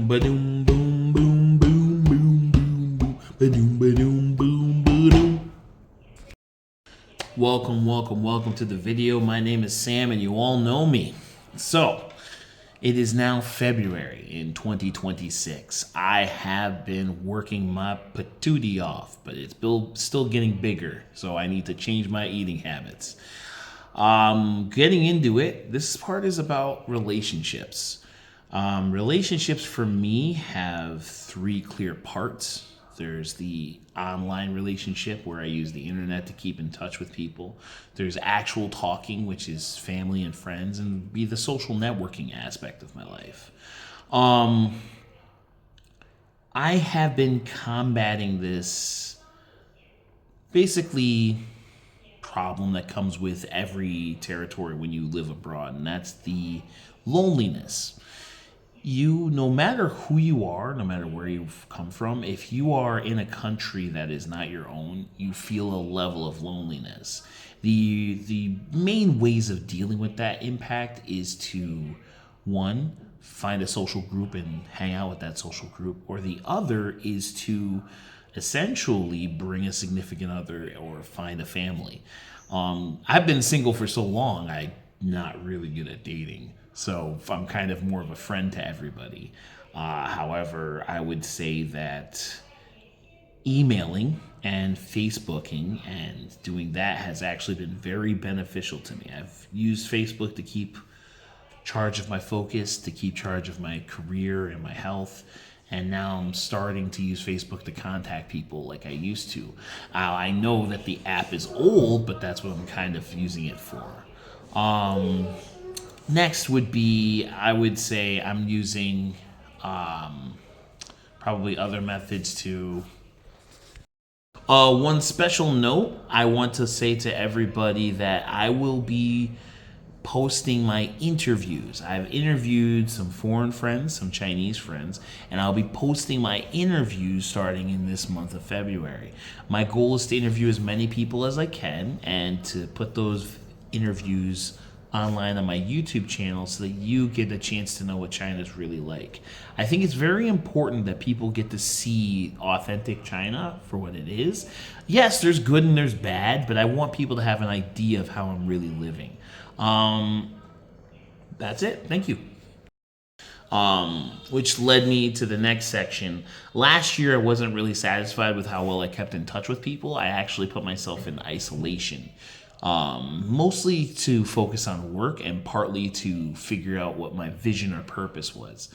ba-doom, boom, boom, boom, boom, boom, boom, ba-doom, ba-doom, boom, ba-doom. Welcome to the video. My name is Sam, and you all know me. So, it is now February in 2026. I have been working my patootie off, but it's still getting bigger, so I need to change my eating habits. Getting into it, this part is about relationships. Relationships for me have three clear parts. There's the online relationship where I use the internet to keep in touch with people. There's actual talking, which is family and friends, and be the social networking aspect of my life. I have been combating this basically problem that comes with every territory when you live abroad, and that's the loneliness. No matter who you are, no matter where you've come from, if you are in a country that is not your own, you feel a level of loneliness. The main ways of dealing with that impact is to, one, find a social group and hang out with that social group, or the other is to essentially bring a significant other or find a family. I've been single for so long, I'm not really good at dating. So I'm kind of more of a friend to everybody. However, I would say that emailing and Facebooking and doing that has actually been very beneficial to me. I've used Facebook to keep charge of my focus, to keep charge of my career and my health. And now I'm starting to use Facebook to contact people like I used to. I know that the app is old, but that's what I'm kind of using it for. Next would be, I would say I'm using probably other methods to. One special note, I want to say to everybody that I will be posting my interviews. I've interviewed some foreign friends, some Chinese friends, and I'll be posting my interviews starting in this month of February. My goal is to interview as many people as I can and to put those interviews online on my YouTube channel so that you get a chance to know what China's really like. I think it's very important that people get to see authentic China for what it is. Yes, there's good and there's bad, but I want people to have an idea of how I'm really living. That's it. Thank you. Which led me to the next section. Last year, I wasn't really satisfied with how well I kept in touch with people. I actually put myself in isolation. Mostly to focus on work and partly to figure out what my vision or purpose was.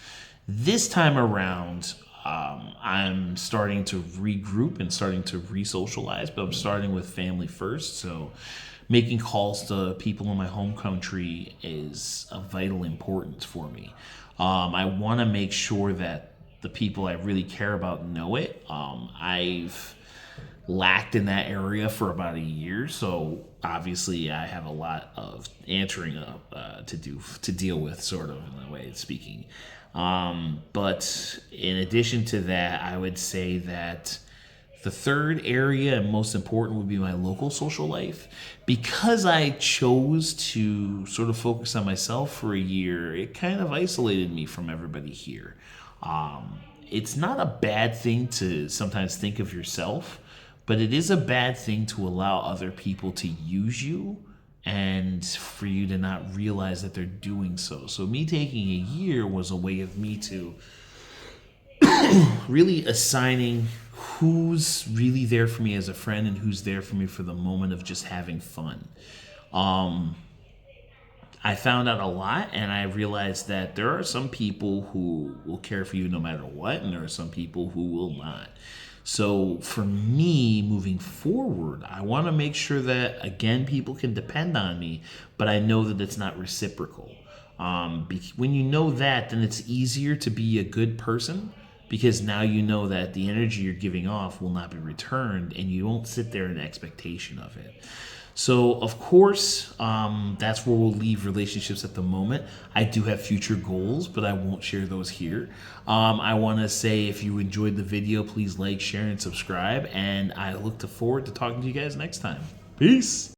This time around, I'm starting to regroup and starting to re-socialize, but I'm starting with family first. So making calls to people in my home country is of vital importance for me. I want to make sure that the people I really care about know it. I've lacked in that area for about a year, so obviously I have a lot of answering to deal with, sort of, in a way of speaking. But in addition to that, I would say that the third area and most important would be my local social life. Because I chose to sort of focus on myself for a year, it kind of isolated me from everybody here. It's not a bad thing to sometimes think of yourself, but it is a bad thing to allow other people to use you and for you to not realize that they're doing so. So me taking a year was a way of me to really assigning who's really there for me as a friend and who's there for me for the moment of just having fun. I found out a lot, and I realized that there are some people who will care for you no matter what, and there are some people who will not. So for me, moving forward, I want to make sure that, again, people can depend on me, but I know that it's not reciprocal. When you know that, then it's easier to be a good person, because now you know that the energy you're giving off will not be returned, and you won't sit there in expectation of it. So, of course, that's where we'll leave relationships at the moment. I do have future goals, but I won't share those here. I want to say, if you enjoyed the video, please like, share, and subscribe. And I look forward to talking to you guys next time. Peace.